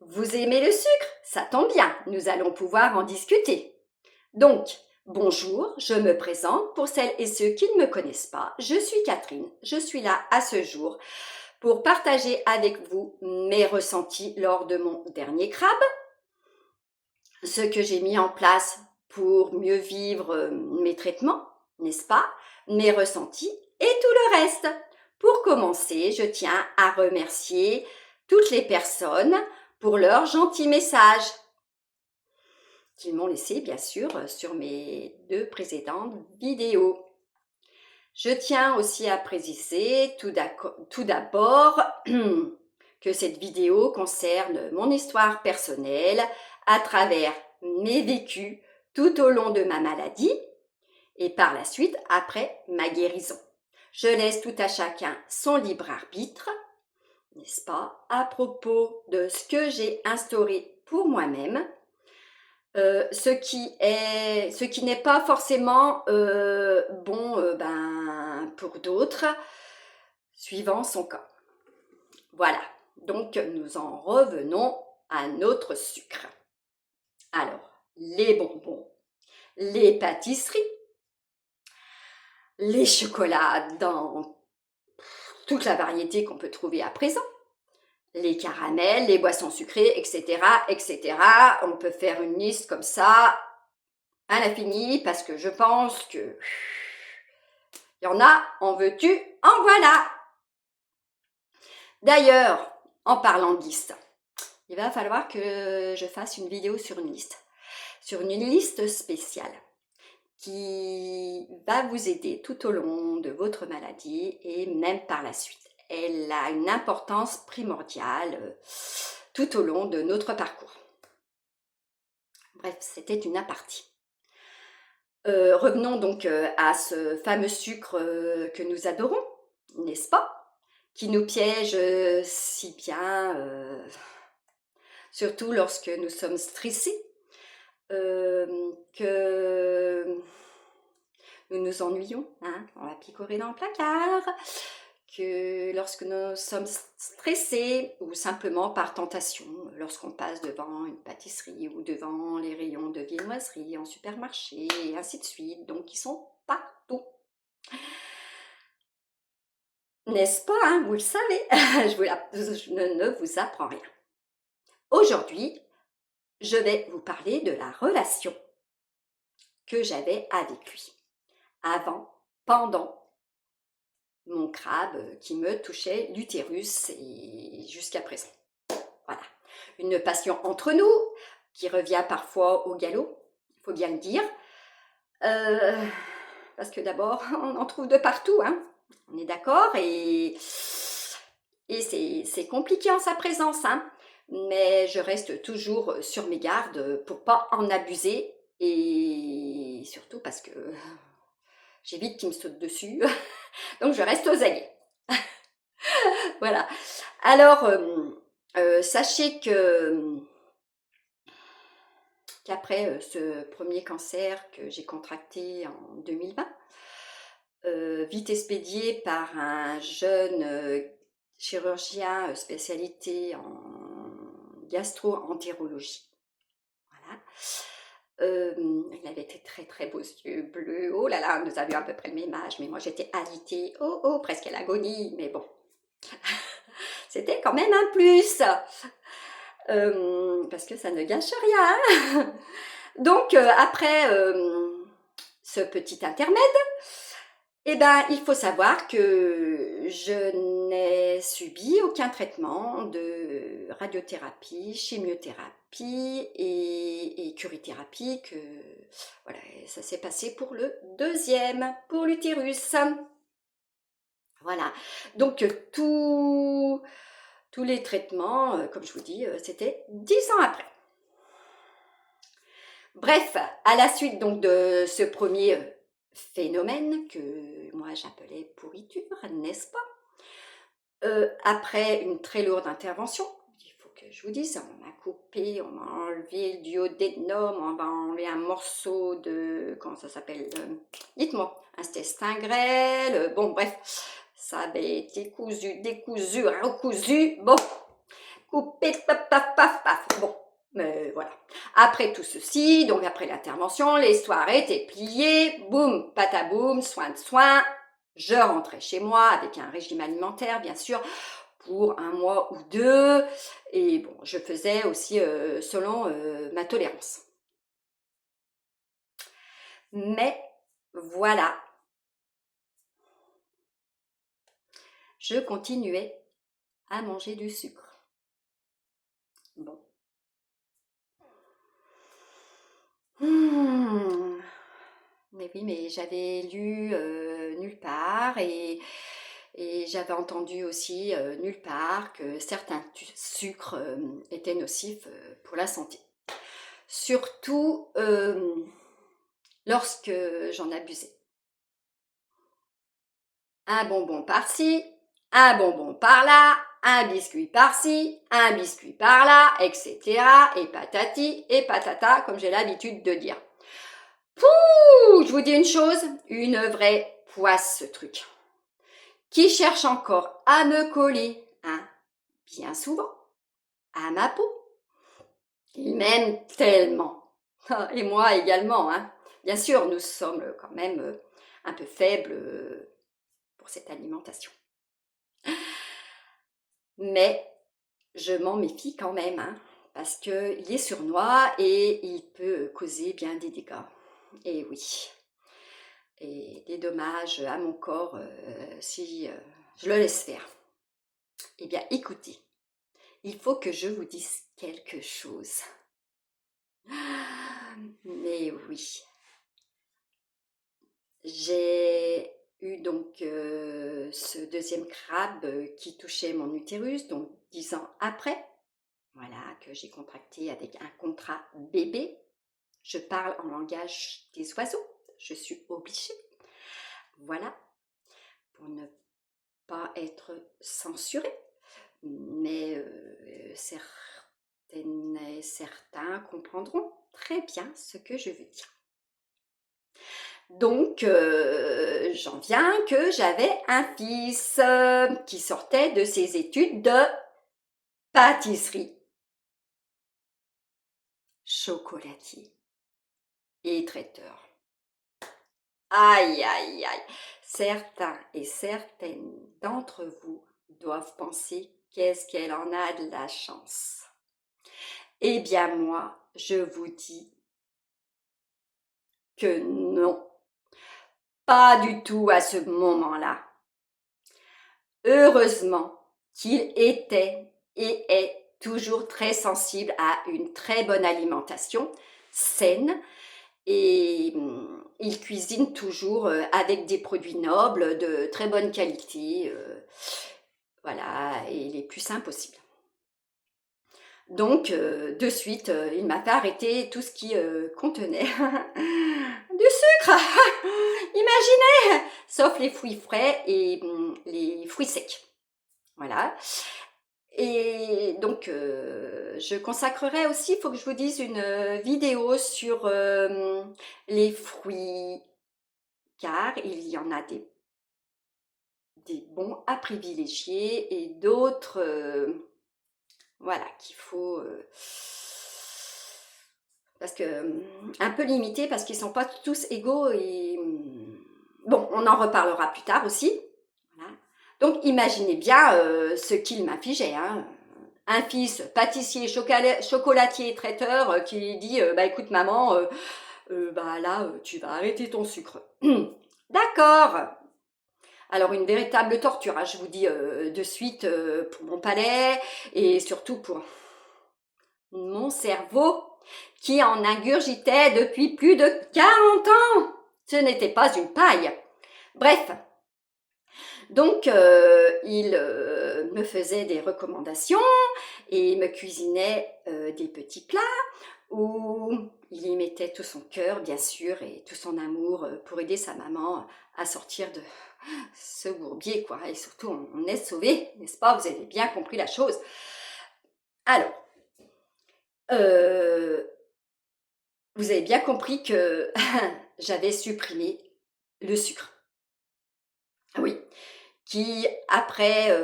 Vous aimez le sucre? Ça tombe bien, nous allons pouvoir en discuter. Donc, bonjour, je me présente pour celles et ceux qui ne me connaissent pas. Je suis Catherine, je suis là à ce jour pour partager avec vous mes ressentis lors de mon dernier crabe, ce que j'ai mis en place pour mieux vivre mes traitements, n'est-ce pas? Mes ressentis et tout le reste. Pour commencer, je tiens à remercier toutes les personnes pour leurs gentils messages qu'ils m'ont laissés, bien sûr, sur mes 2 précédentes vidéos. Je tiens aussi à préciser tout d'abord que cette vidéo concerne mon histoire personnelle à travers mes vécus tout au long de ma maladie et par la suite après ma guérison. Je laisse tout à chacun son libre arbitre, n'est-ce pas, à propos de ce que j'ai instauré pour moi-même, ce qui n'est pas forcément bon pour d'autres, suivant son cas. Voilà, donc nous en revenons à notre sucre. Alors, les bonbons, les pâtisseries, les chocolats dans toute la variété qu'on peut trouver à présent, les caramels, les boissons sucrées, etc., etc. On peut faire une liste comme ça à l'infini parce que je pense que il y en a, en veux-tu, en voilà. D'ailleurs, en parlant de liste, il va falloir que je fasse une vidéo sur une liste spéciale qui va vous aider tout au long de votre maladie et même par la suite. Elle a une importance primordiale tout au long de notre parcours. Bref, c'était une aparté. Revenons donc à ce fameux sucre que nous adorons, n'est-ce pas? Qui nous piège si bien, surtout lorsque nous sommes stressés, que nous nous ennuyons, hein, on va picorer dans le placard, que lorsque nous sommes stressés ou simplement par tentation, lorsqu'on passe devant une pâtisserie ou devant les rayons de viennoiserie en supermarché et ainsi de suite, donc ils sont partout. N'est-ce pas, hein, vous le savez, je ne vous apprends rien. Aujourd'hui, je vais vous parler de la relation que j'avais avec lui, avant, pendant mon crabe qui me touchait l'utérus et jusqu'à présent. Voilà, une passion entre nous qui revient parfois au galop, il faut bien le dire, parce que d'abord, on en trouve de partout, hein, on est d'accord, et c'est compliqué en sa présence, hein, mais je reste toujours sur mes gardes pour pas en abuser, et surtout parce que j'évite qu'il me saute dessus, donc je reste aux aguets. Voilà. Alors, sachez qu'après ce premier cancer que j'ai contracté en 2020, vite expédié par un jeune chirurgien spécialité en gastro-entérologie. Voilà. Il avait été très très beaux yeux bleus. Oh là là, nous avions à peu près le même âge, mais moi j'étais alitée, presque à l'agonie, mais bon. C'était quand même un plus, parce que ça ne gâche rien. Donc, après ce petit intermède, eh ben, il faut savoir que je n'ai subi aucun traitement de radiothérapie, chimiothérapie et curithérapie, que voilà, ça s'est passé pour le deuxième, pour l'utérus. Voilà, donc tous les traitements, comme je vous dis, c'était 10 ans après. Bref, à la suite donc de ce premier phénomène que moi j'appelais pourriture, n'est-ce pas? Après une très lourde intervention, il faut que je vous dise, on m'a coupé, on m'a enlevé le duodénum, on m'a enlevé un morceau de, comment ça s'appelle, dites-moi, intestin grêle, bon bref, ça avait été cousu, décousu, recousu, bon, coupé, paf, paf, paf, paf. Bon, voilà. Après tout ceci, donc après l'intervention, l'histoire était pliée, boum, pataboum, soin de soin. Je rentrais chez moi avec un régime alimentaire, bien sûr, pour 1 mois ou 2. Et bon, je faisais aussi selon ma tolérance. Mais voilà, je continuais à manger du sucre. Bon. Mais oui, mais j'avais lu nulle part et j'avais entendu aussi nulle part que certains sucres étaient nocifs pour la santé. Surtout lorsque j'en abusais. Un bonbon par-ci, un bonbon par-là, un biscuit par-ci, un biscuit par-là, etc. Et patati et patata, comme j'ai l'habitude de dire. Pouh, je vous dis une vraie poisse ce truc. Qui cherche encore à me coller, hein, bien souvent, à ma peau. Il m'aime tellement. Et moi également, hein. Bien sûr, nous sommes quand même un peu faibles pour cette alimentation. Mais je m'en méfie quand même, hein, parce qu'il est sournois et il peut causer bien des dégâts. Et oui, et des dommages à mon corps si je le laisse faire. Eh bien, écoutez, il faut que je vous dise quelque chose. Mais oui, j'ai eu donc ce deuxième crabe qui touchait mon utérus, donc 10 ans après. Voilà, que j'ai contracté avec un contrat bébé. Je parle en langage des oiseaux, je suis obligée. Voilà, pour ne pas être censurée. Mais certaines et certains comprendront très bien ce que je veux dire. Donc, j'en viens que j'avais un fils qui sortait de ses études de pâtisserie, chocolatier et traiteur. Aïe, aïe, aïe. Certains et certaines d'entre vous doivent penser qu'est-ce qu'elle en a de la chance. Eh bien moi, je vous dis que non, pas du tout à ce moment-là. Heureusement qu'il était et est toujours très sensible à une très bonne alimentation saine et il cuisine toujours avec des produits nobles de très bonne qualité, voilà, et les plus sains possibles. Donc, de suite, il m'a fait arrêter tout ce qui contenait du sucre. Imaginez, sauf les fruits frais et les fruits secs. Voilà. Et donc, je consacrerai aussi, il faut que je vous dise, une vidéo sur les fruits, car il y en a des bons à privilégier et d'autres, voilà, qu'il faut... parce que un peu limité, parce qu'ils ne sont pas tous égaux et... bon, on en reparlera plus tard aussi. Voilà. Donc, imaginez bien ce qu'il m'infligeait, hein. Un fils pâtissier, chocolatier, traiteur qui dit bah écoute maman, bah là tu vas arrêter ton sucre. D'accord. Alors une véritable torture, hein, je vous dis de suite pour mon palais et surtout pour mon cerveau qui en ingurgitait depuis plus de 40 ans. Ce n'était pas une paille. Bref, donc il me faisait des recommandations et me cuisinait des petits plats où il y mettait tout son cœur, bien sûr, et tout son amour pour aider sa maman à sortir de ce bourbier, quoi. Et surtout, on est sauvé, n'est-ce pas? Vous avez bien compris la chose. Alors, vous avez bien compris que j'avais supprimé le sucre. Oui, qui après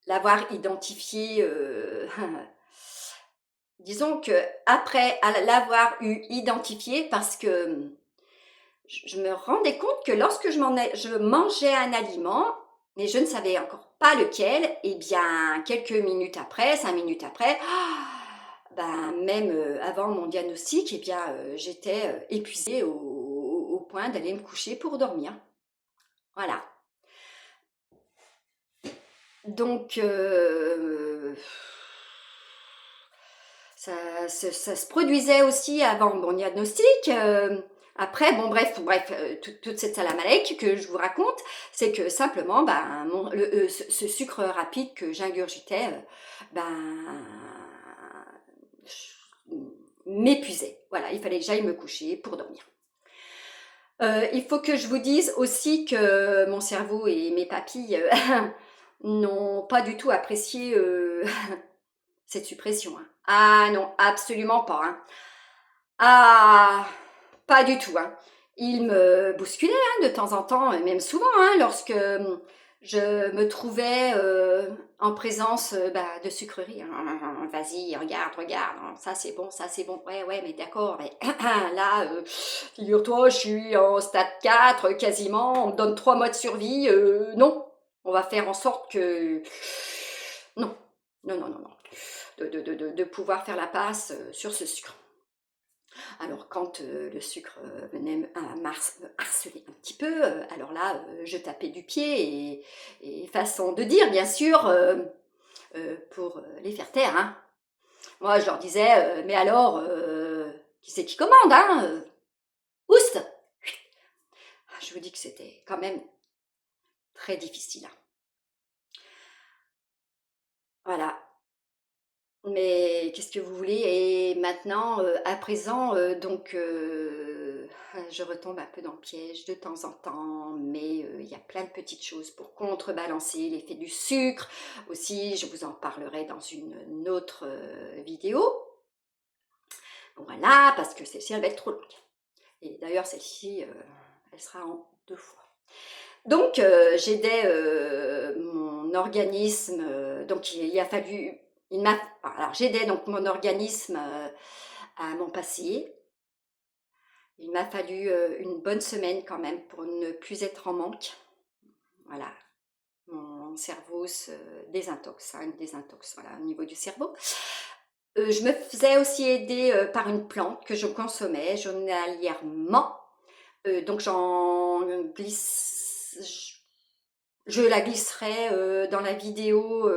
l'avoir identifié, disons que après l'avoir eu identifié, parce que je me rendais compte que lorsque je mangeais un aliment, mais je ne savais encore pas lequel, et bien quelques minutes après, 5 minutes après, ben, même avant mon diagnostic, eh bien j'étais épuisée au point d'aller me coucher pour dormir. Voilà. Donc, ça se produisait aussi avant mon diagnostic. Après, bon, bref, toute cette salamaleque que je vous raconte, c'est que simplement, ben, ce sucre rapide que j'ingurgitais, ben, m'épuisait. Voilà, il fallait que j'aille me coucher pour dormir. Il faut que je vous dise aussi que mon cerveau et mes papilles n'ont pas du tout apprécié cette suppression, hein. Ah non, absolument pas, hein. Ah, pas du tout, hein. Ils me bousculaient, hein, de temps en temps, et même souvent, hein, lorsque je me trouvais en présence bah, de sucreries. Vas-y, regarde, ça c'est bon, ouais, mais d'accord, mais là, figure-toi, je suis en stade 4, quasiment, on me donne 3 mois de survie, non, on va faire en sorte que... Non, non, de pouvoir faire la passe sur ce sucre. Alors quand le sucre venait me harceler un petit peu, alors là, je tapais du pied et façon de dire, bien sûr, pour les faire taire, hein. Moi, je leur disais, mais alors, qui c'est qui commande, hein Oust. Je vous dis que c'était quand même très difficile, hein. Voilà. Mais qu'est-ce que vous voulez? Et maintenant, à présent, donc je retombe un peu dans le piège de temps en temps, mais il y a plein de petites choses pour contrebalancer l'effet du sucre. Aussi, je vous en parlerai dans une autre vidéo. Voilà, parce que celle-ci, elle va être trop longue. Et d'ailleurs, celle-ci, elle sera en 2 fois. Donc, j'aidais mon organisme, donc il a fallu... Alors, j'aidais donc mon organisme à m'en passer. Il m'a fallu une bonne semaine quand même pour ne plus être en manque. Voilà, mon cerveau se désintoxe, hein, une désintox, voilà, au niveau du cerveau. Je me faisais aussi aider par une plante que je consommais journalièrement. Donc j'en glisse... Je la glisserai dans la vidéo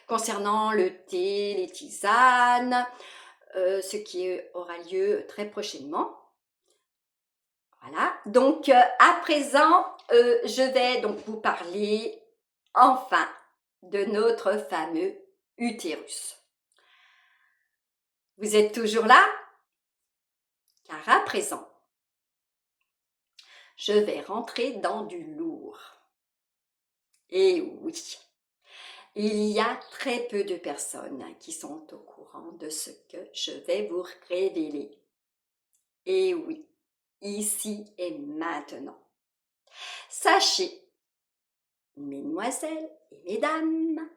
concernant le thé, les tisanes, ce qui aura lieu très prochainement. Voilà, donc à présent, je vais donc vous parler enfin de notre fameux utérus. Vous êtes toujours là? Car à présent, je vais rentrer dans du lourd. Et oui, il y a très peu de personnes qui sont au courant de ce que je vais vous révéler. Et oui, ici et maintenant. Sachez, mesdemoiselles et mesdames,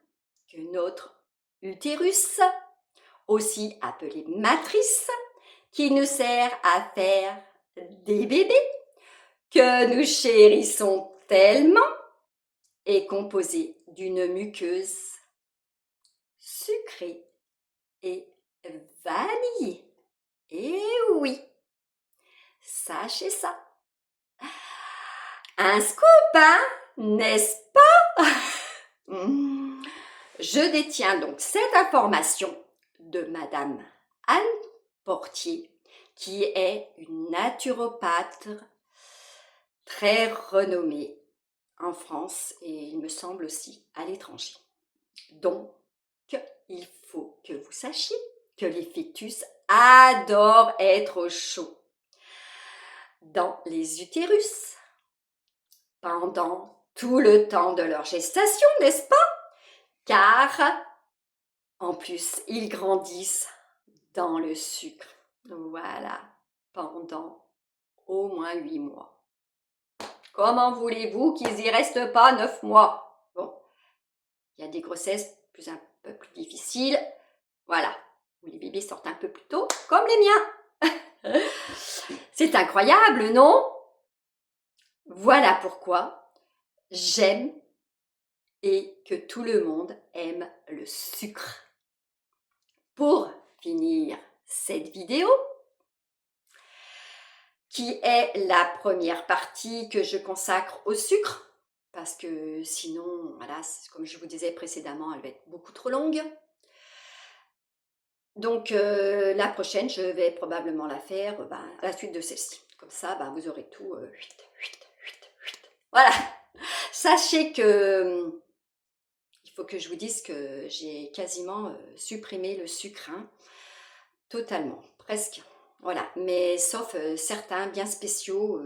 que notre utérus, aussi appelé matrice, qui nous sert à faire des bébés, que nous chérissons tellement, est composé d'une muqueuse sucrée et vanillée. Et oui, sachez ça. Un scoop, hein, n'est-ce pas? Je détiens donc cette information de Madame Anne Portier, qui est une naturopathe très renommée en France et il me semble aussi à l'étranger. Donc, il faut que vous sachiez que les fœtus adorent être au chaud dans les utérus pendant tout le temps de leur gestation, n'est-ce pas? Car, en plus, ils grandissent dans le sucre. Voilà, pendant au moins 8 mois. Comment voulez-vous qu'ils y restent pas 9 mois? Bon, Il y a des grossesses un peu plus difficiles, voilà, où les bébés sortent un peu plus tôt, comme les miens. C'est incroyable, non? Voilà pourquoi j'aime et que tout le monde aime le sucre. Pour finir cette vidéo, qui est la première partie que je consacre au sucre, parce que sinon, voilà, comme je vous disais précédemment, elle va être beaucoup trop longue. Donc la prochaine, je vais probablement la faire à la suite de celle-ci. Comme ça, vous aurez tout. Voilà. Sachez que il faut que je vous dise que j'ai quasiment supprimé le sucre, hein, totalement, presque. Voilà, mais sauf certains bien spéciaux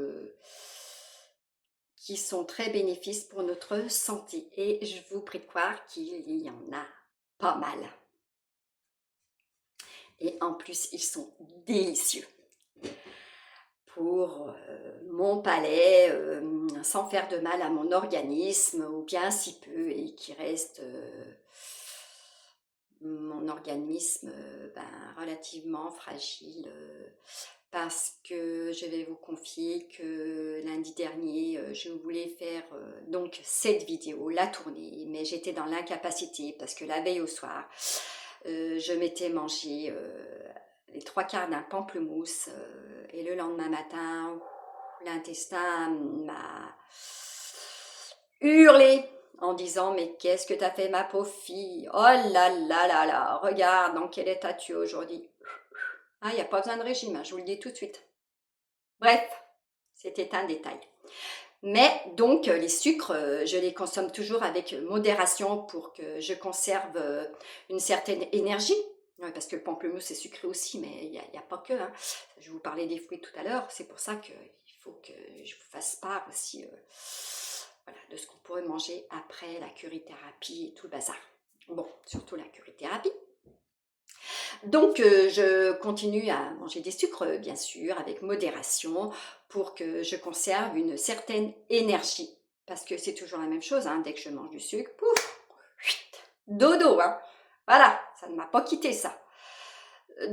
qui sont très bénéfiques pour notre santé. Et je vous prie de croire qu'il y en a pas mal. Et en plus, ils sont délicieux pour mon palais, sans faire de mal à mon organisme, ou bien si peu, et qui reste mon organisme relativement fragile, parce que je vais vous confier que lundi dernier, je voulais faire donc cette vidéo, la tournée, mais j'étais dans l'incapacité parce que la veille au soir, je m'étais mangé les 3/4 d'un pamplemousse et le lendemain matin, l'intestin m'a hurlé en disant « Mais qu'est-ce que t'as fait ma pauvre fille? Oh là là là là, regarde dans quel état tu es aujourd'hui. » Ah, il n'y a pas besoin de régime, hein, je vous le dis tout de suite. Bref, c'était un détail. Mais donc, les sucres, je les consomme toujours avec modération pour que je conserve une certaine énergie. Ouais, parce que le pamplemousse est sucré aussi, mais il n'y a pas que. Hein. Je vais vous parlais des fruits tout à l'heure, c'est pour ça qu'il faut que je vous fasse part aussi voilà, de ce qu'on pourrait manger après la curithérapie et tout le bazar. Bon, surtout la curithérapie. Donc, je continue à manger des sucres, bien sûr, avec modération, pour que je conserve une certaine énergie. Parce que c'est toujours la même chose, hein, dès que je mange du sucre, pouf, dodo, hein. Voilà, ça ne m'a pas quitté ça.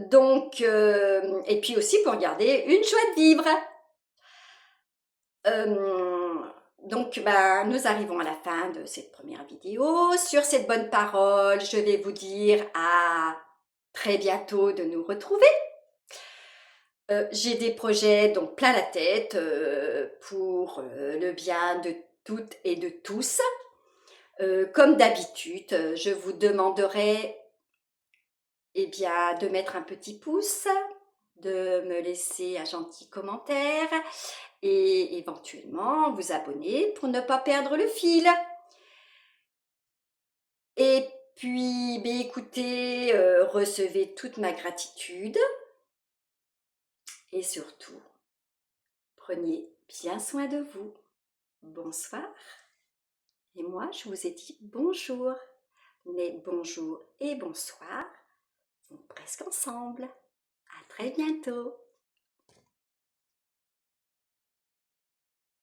Donc, et puis aussi pour garder une joie de vivre. Donc, nous arrivons à la fin de cette première vidéo. Sur cette bonne parole, je vais vous dire à très bientôt de nous retrouver. J'ai des projets donc plein la tête pour le bien de toutes et de tous. Comme d'habitude, je vous demanderai de mettre un petit pouce, de me laisser un gentil commentaire et éventuellement vous abonner pour ne pas perdre le fil. Et puis, écoutez, recevez toute ma gratitude et surtout, prenez bien soin de vous. Bonsoir. Et moi, je vous ai dit bonjour. Mais bonjour et bonsoir vont presque ensemble. À très bientôt.